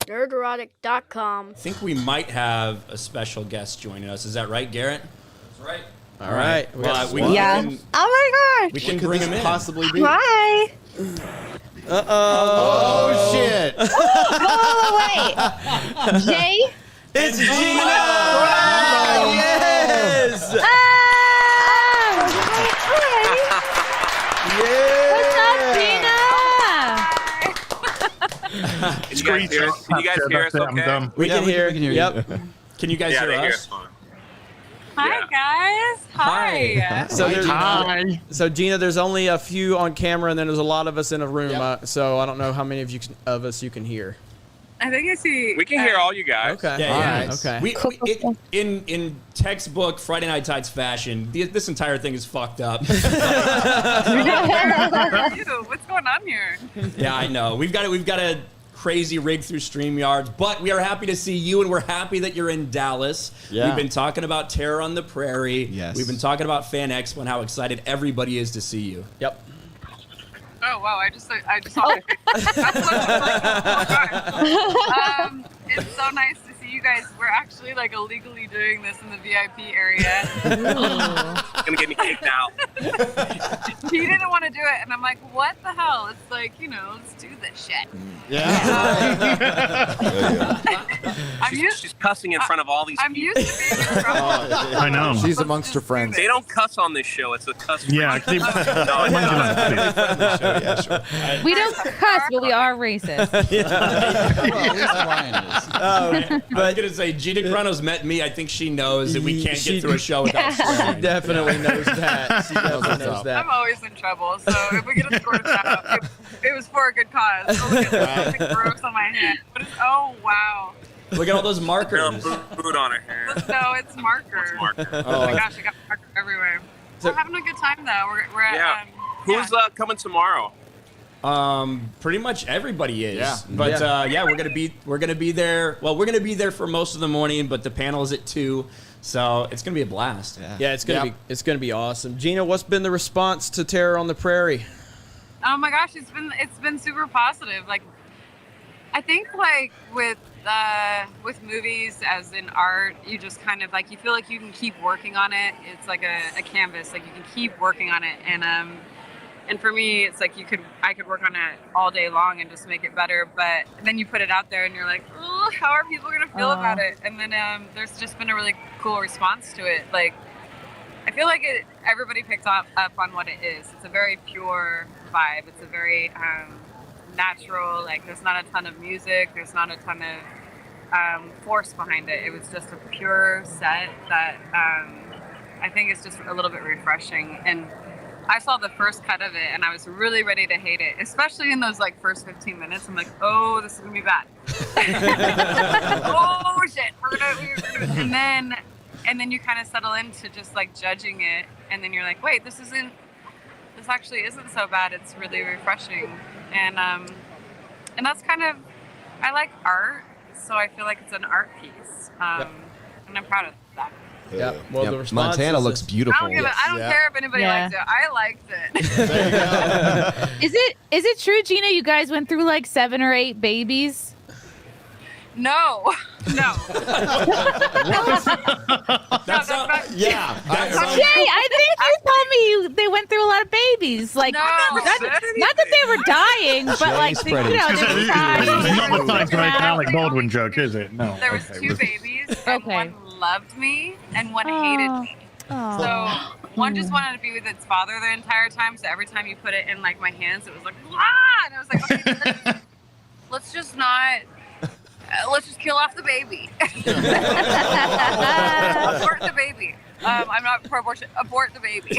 Nerdrotic.com. I think we might have a special guest joining us. Is that right, Garrett? That's right. All right. Oh my gosh. We can bring him in. Possibly be. Hi. Oh shit! Oh wait. Jay. It's Gina. Yes. What's up, Gina? Can you guys hear us okay? We can hear. Yep. Can you guys hear us? Hi guys. Hi. So Gina, there's only a few on camera, and then there's a lot of us in a room. So I don't know how many of us you can hear. I think I see. We can hear all you guys. Okay. Yeah. Okay. In textbook Friday Night Tights fashion, this entire thing is fucked up. What's going on here? Yeah, I know. We've got a crazy rig through StreamYards, but we are happy to see you, and we're happy that you're in Dallas. Yeah. We've been talking about Terror on the Prairie. Yes. We've been talking about Fan Expo and how excited everybody is to see you. Yep. Oh wow! I just saw my face. It's so nice to see you guys. We're actually like illegally doing this in the VIP area. It's gonna get me kicked out. He didn't want to do it, and I'm like, what the hell? It's like, let's do this shit. Yeah. She's cussing in front of all these I'm people. used to being in trouble. I know. She's amongst her friends. They don't cuss on this show. It's a cuss. Yeah. Yeah, sure. We don't cuss, but we are racist. But I was gonna say, Gina Carano's met me. I think she knows that we can't get through a show without She swearing. definitely knows that. She definitely knows that. I'm always in trouble, so if we get a sort out, it was for a good cause. Oh, look at the gross on my hand. But oh wow. Look at all those markers. Food on her hair. No, it's marker. It's marker. Oh my gosh, I got marker everywhere. So- We're having a good time though. We're at Yeah. Who's coming tomorrow? Pretty much everybody is. Yeah. But we're gonna be there. Well, we're gonna be there for most of the morning, but the panel is at 2, so it's gonna be a blast. Yeah, it's gonna be awesome. Gina, what's been the response to Terror on the Prairie? Oh my gosh, it's been super positive. Like, I think like with movies, as in art, you just kind of like, you feel like you can keep working on it. It's like a canvas, like you can keep working on it, and for me, it's like I could work on it all day long and just make it better. But then you put it out there and you're like, oh, how are people gonna feel about it? And then there's just been a really cool response to it. Like, I feel like everybody picks up on what it is. It's a very pure vibe. It's a very natural. Like, there's not a ton of music. There's not a ton of force behind it. It was just a pure set that I think is just a little bit refreshing. And I saw the first cut of it and I was really ready to hate it, especially in those like first 15 minutes. I'm like, oh, this is gonna be bad. Oh shit, we're gonna and then you kind of settle into just like judging it, and then you're like, wait, this actually isn't so bad. It's really refreshing, and that's kind of, I like art, so I feel like it's an art piece, and I'm proud of that. Yeah. Well, the response Montana looks beautiful. I don't care if anybody likes it. I liked it. Is it true, Gina? You guys went through like 7 or 8 babies? No. That's yeah. Jay, I think you told me they went through a lot of babies. Like, No. not that they were dying, but like, they were dying. It's not the time to make an Alec Baldwin joke, is it? No. There was 2 babies, and one loved me, and one hated me. So one just wanted to be with its father the entire time. So every time you put it in like my hands, it was like, ah! And I was like, okay, let's just not. Let's just kill off the baby. Abort the baby. I'm not pro-abortion. Abort the baby.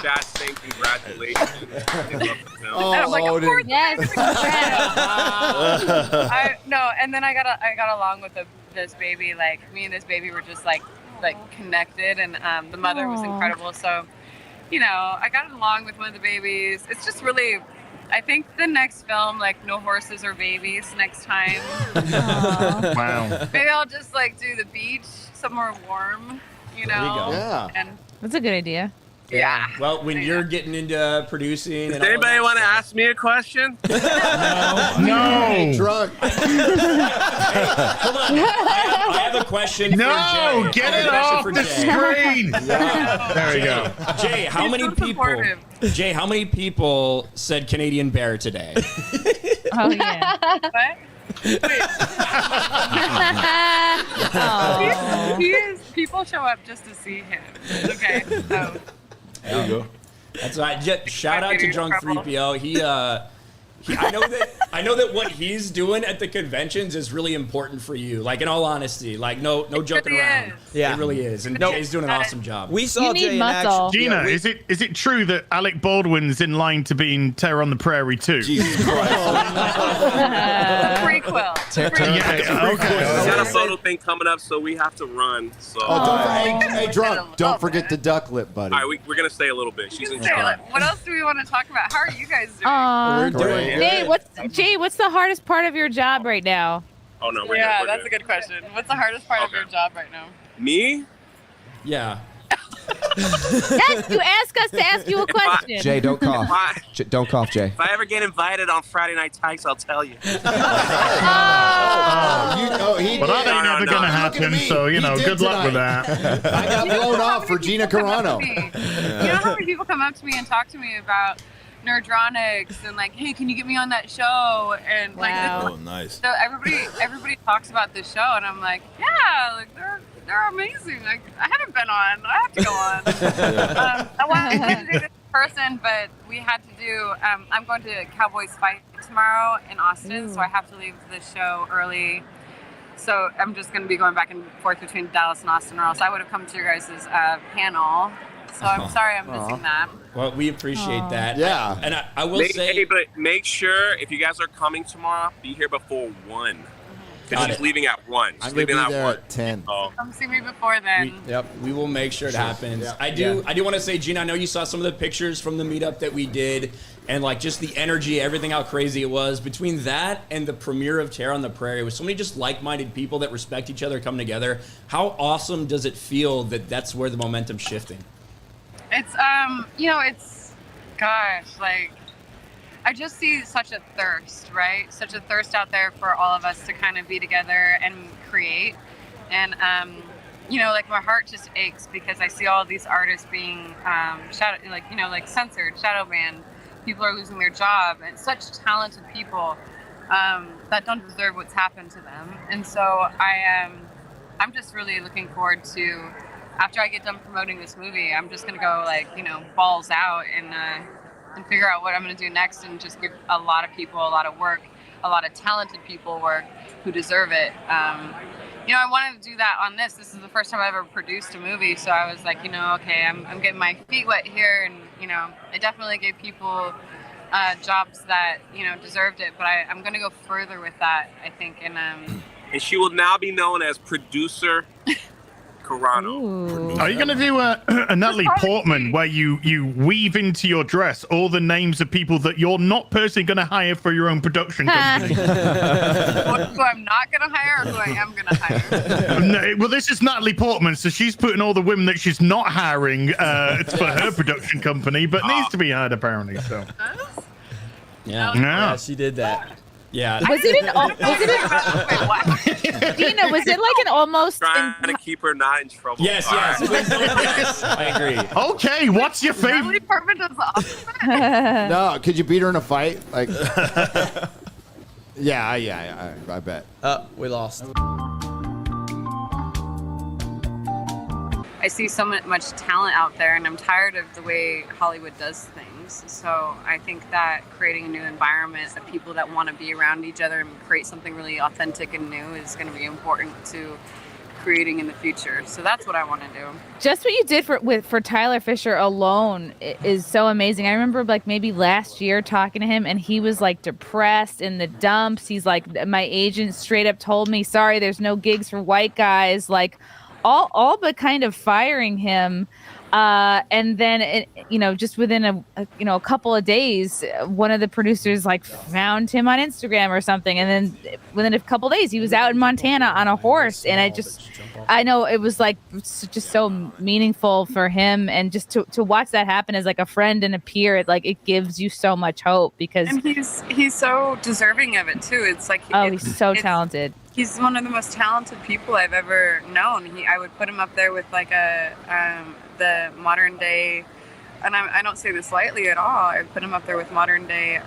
Chat saying congratulations. And I'm like, abort the baby. No, and then I got along with this baby. Like, me and this baby were just like connected, and the mother was incredible. So, I got along with one of the babies. It's just really. I think the next film, like, no horses or babies next time. Wow. Maybe I'll just like do the beach somewhere warm, There you go. Yeah. And That's a good idea. Yeah. Well, when you're getting into producing, Does and all of anybody that want to stuff- ask me a question? No. Drunk. Hold on. I have a question for Jay. No, get it off the screen. There we go. Jay, how many so people? supportive. Jay, how many people said Canadian bear today? Oh yeah. What? Oh. He is. People show up just to see him. Okay. So There you go. That's right. Shout out to Drunk 3PO. I know that what he's doing at the conventions is really important for you. Like, in all honesty, like no joking really around. is. Yeah. It really is, and Jay's doing an awesome job. We saw You need Jay in muscle. action. Gina, Yeah, is it true that Alec Baldwin's in line to be in Terror on the Prairie too? Jesus Christ. the prequel. The prequel. Yeah, We okay. got a photo thing coming up, so we have to run. So, Hey, Drunk, don't forget the duck lip, buddy. all right, we're gonna stay a little bit. She's in Say, charge. like, what else do we want to talk about? How are you guys doing? Aw. Great. Jay, what's the hardest part of your job right now? Oh no, we're Yeah, good. that's a good question. What's the hardest part of your job right now? Me? Yeah. Yes, you ask us to ask you a question. Jay, don't cough. If Don't cough, Jay. I ever get invited on Friday Night Tykes, I'll tell you. He But that ain't No, never no, gonna no. happen. Look at me. So He did good luck with tonight. that. I got blown off for Gina Carano. You know how many people come up to me and talk to me about Nerdronics and like, hey, can you get me on that show? And like, Wow. this- Nice. so everybody talks about this show, and I'm like, yeah, like they're amazing. Like I haven't been on, I have to go on. I wanted to do this in person, but we had to do. I'm going to Cowboys Fight tomorrow in Austin, so I have to leave the show early. So I'm just going to be going back and forth between Dallas and Austin, or else I would have come to your guys' panel. So I'm sorry I'm missing that. Well, we appreciate that. Yeah. And I will say, But make sure if you guys are coming tomorrow, be here before 1. Because she's leaving at 1. She's I'm going to leaving be at there 1. at 10. Oh. Come see me before then. we will make sure it happens. Yeah. I do want to say, Gina, I know you saw some of the pictures from the meetup that we did, and like just the energy, everything, how crazy it was. Between that and the premiere of Terror on the Prairie, with so many just like-minded people that respect each other come together, how awesome does it feel that that's where the momentum's shifting? It's gosh, like I just see such a thirst, right? Such a thirst out there for all of us to kind of be together and create. And like my heart just aches because I see all these artists being censored, shadow banned. People are losing their job, and such talented people that don't deserve what's happened to them. And so I'm just really looking forward to, after I get done promoting this movie, I'm just gonna go balls out and figure out what I'm gonna do next, and just give a lot of people a lot of work, a lot of talented people work who deserve it. I wanted to do that on this. This is the first time I've ever produced a movie, so I was like, okay, I'm getting my feet wet here, and I definitely gave people jobs that deserved it, but I'm gonna go further with that, I think, and she will now be known as Producer Carano. Ooh. Are you going to do a Natalie Portman where you weave into your dress all the names of people that you're not personally going to hire for your own production company? who I'm not gonna hire or who I am gonna hire? No, well, this is Natalie Portman, so she's putting all the women that she's not hiring for her production company, but needs to be hired apparently. So Yeah. yeah. She did that. Yeah. Gina, was it like an almost Trying to keep her not in trouble. Yes, All yes. right. Please don't do this. I agree. Okay, what's your Natalie favorite? Portman does the opposite. No, could you beat her in a fight? Like, yeah, I bet. We lost. I see so much talent out there, and I'm tired of the way Hollywood does things. So I think that creating a new environment of people that want to be around each other and create something really authentic and new is going to be important to creating in the future. So that's what I want to do. just what you did for Tyler Fisher alone is so amazing. I remember like maybe last year talking to him, and he was like depressed in the dumps. He's like, my agent straight up told me, sorry, there's no gigs for white guys. Like all but kind of firing him. And then, just within a couple of days, one of the producers like found him on Instagram or something. And then within a couple of days, he was out in Montana on a horse. And I know it was like just so meaningful for him. And just to watch that happen as like a friend and a peer, it gives you so much hope because. And he's so deserving of it too. It's like, he's so talented. He's one of the most talented people I've ever known. I would put him up there with like the modern day, and I don't say this lightly at all. I put him up there with modern day,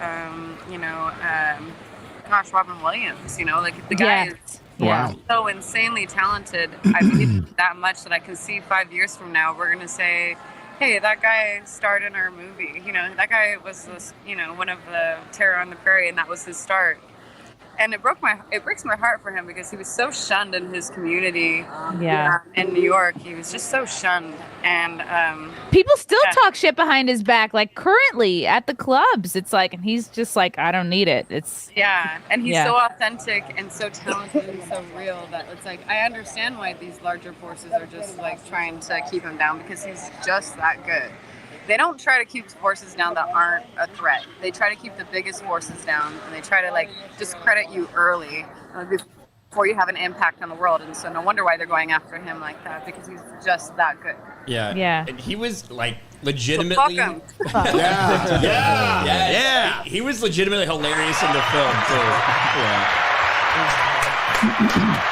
Robin Williams. The guy is so insanely talented. I believe that much that I can see 5 years from now we're gonna say, hey, that guy starred in our movie. That guy was one of the Terror on the Prairie, and that was his start. And it breaks my heart for him because he was so shunned in his community. In New York, he was just so shunned, and people still talk shit behind his back. Like currently at the clubs, it's like, and he's just like, I don't need it. And he's so authentic and so talented and so real that it's like I understand why these larger forces are just like trying to keep him down because he's just that good. They don't try to keep forces down that aren't a threat. They try to keep the biggest forces down, and they try to discredit you early before you have an impact on the world. And so no wonder why they're going after him like that, because he's just that good. Yeah. And he was legitimately. So fuck him. Yeah. He was legitimately hilarious in the film too. Yeah.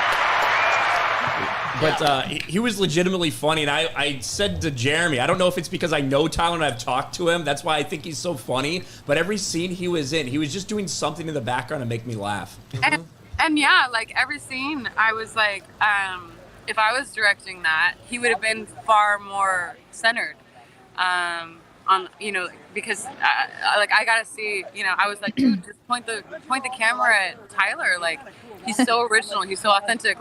But he was legitimately funny, and I said to Jeremy, I don't know if it's because I know Tyler and I've talked to him, that's why I think he's so funny, but every scene he was in, he was just doing something in the background to make me laugh. And every scene, I was like, if I was directing that, he would have been far more centered. Because I gotta see, I was like, dude, just point the camera at Tyler. He's so original, he's so authentic.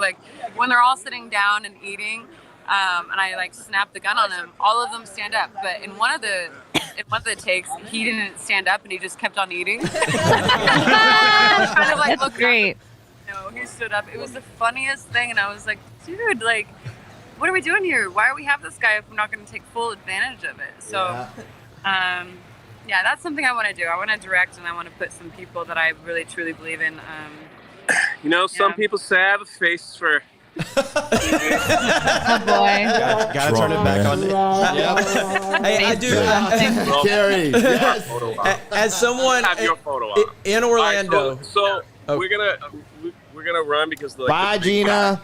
When they're all sitting down and eating, and I snap the gun on them, all of them stand up. But in one of the takes, he didn't stand up and he just kept on eating. That's great. He stood up. It was the funniest thing, and I was like, dude, what are we doing here? Why do we have this guy if we're not going to take full advantage of it? So, that's something I want to do. I want to direct, and I want to put some people that I really, truly believe in. Some people say I have a face for... Oh boy. Gotta turn it back on. Hey, I do. Carrie. Yes. As someone have your photo up. in Orlando. Right, so we're gonna run because Bye, Gina.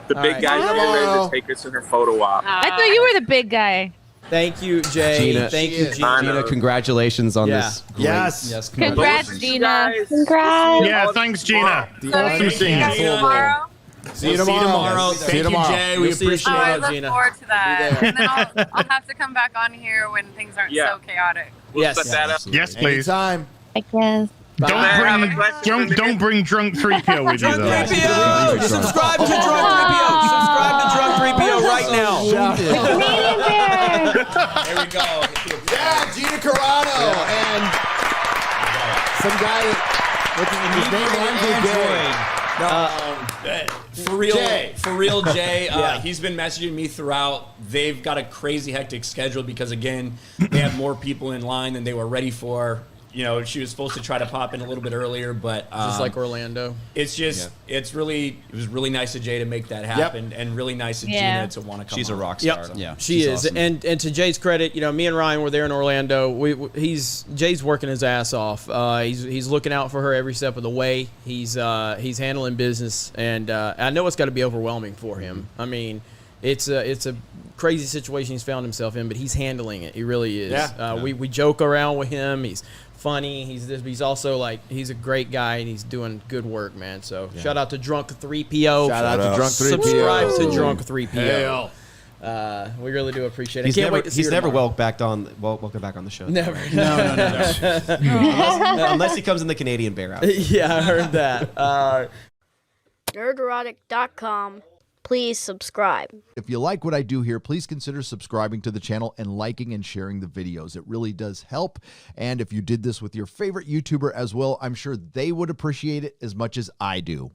The big guy's getting ready to take us in her photo op. I thought you were the big guy. Thank you, Jay. Gina. Thank you, Gina. Gina, congratulations on this. Yes. Congrats, Gina. Congrats. Yeah, thanks, Gina. Awesome seeing you. Tomorrow. See you tomorrow. Thank you, Jay. We appreciate I it. look forward to that. And then I'll have to come back on here when things aren't so chaotic. We'll set that up. Yes, please. Anytime. I guess. Don't bring drunk 3PO with you, though. Drunk 3PO! Subscribe to Drunk 3PO! Subscribe to Drunk 3PO right now! There we go. Yeah, Gina Carano and some guy his name rhymes with Gary. For real, Jay. He's been messaging me throughout. They've got a crazy hectic schedule because, again, they have more people in line than they were ready for. She was supposed to try to pop in a little bit earlier, but just like Orlando. It's just it was really nice of Jay to make that happen, and really nice of Gina to want to come. She's on. a rock star. Yep. Yeah, she is. Awesome. And to Jay's credit, me and Ryan were there in Orlando. Jay's working his ass off. He's looking out for her every step of the way. He's handling business, and I know it's got to be overwhelming for him. I mean, it's a crazy situation he's found himself in, but he's handling it. He really is. We joke around with him. He's funny. He's also he's a great guy, and he's doing good work, man. So shout out to Drunk 3PO. Shout out to Drunk 3PO. Subscribe to Drunk 3PO. We really do appreciate it. He's never welcome back on the show. Never. No. Unless he comes in the Canadian Bear outfit. Yeah, I heard that. Nerdrotic.com. Please subscribe. If you like what I do here, please consider subscribing to the channel and liking and sharing the videos. It really does help. And if you did this with your favorite YouTuber as well, I'm sure they would appreciate it as much as I do.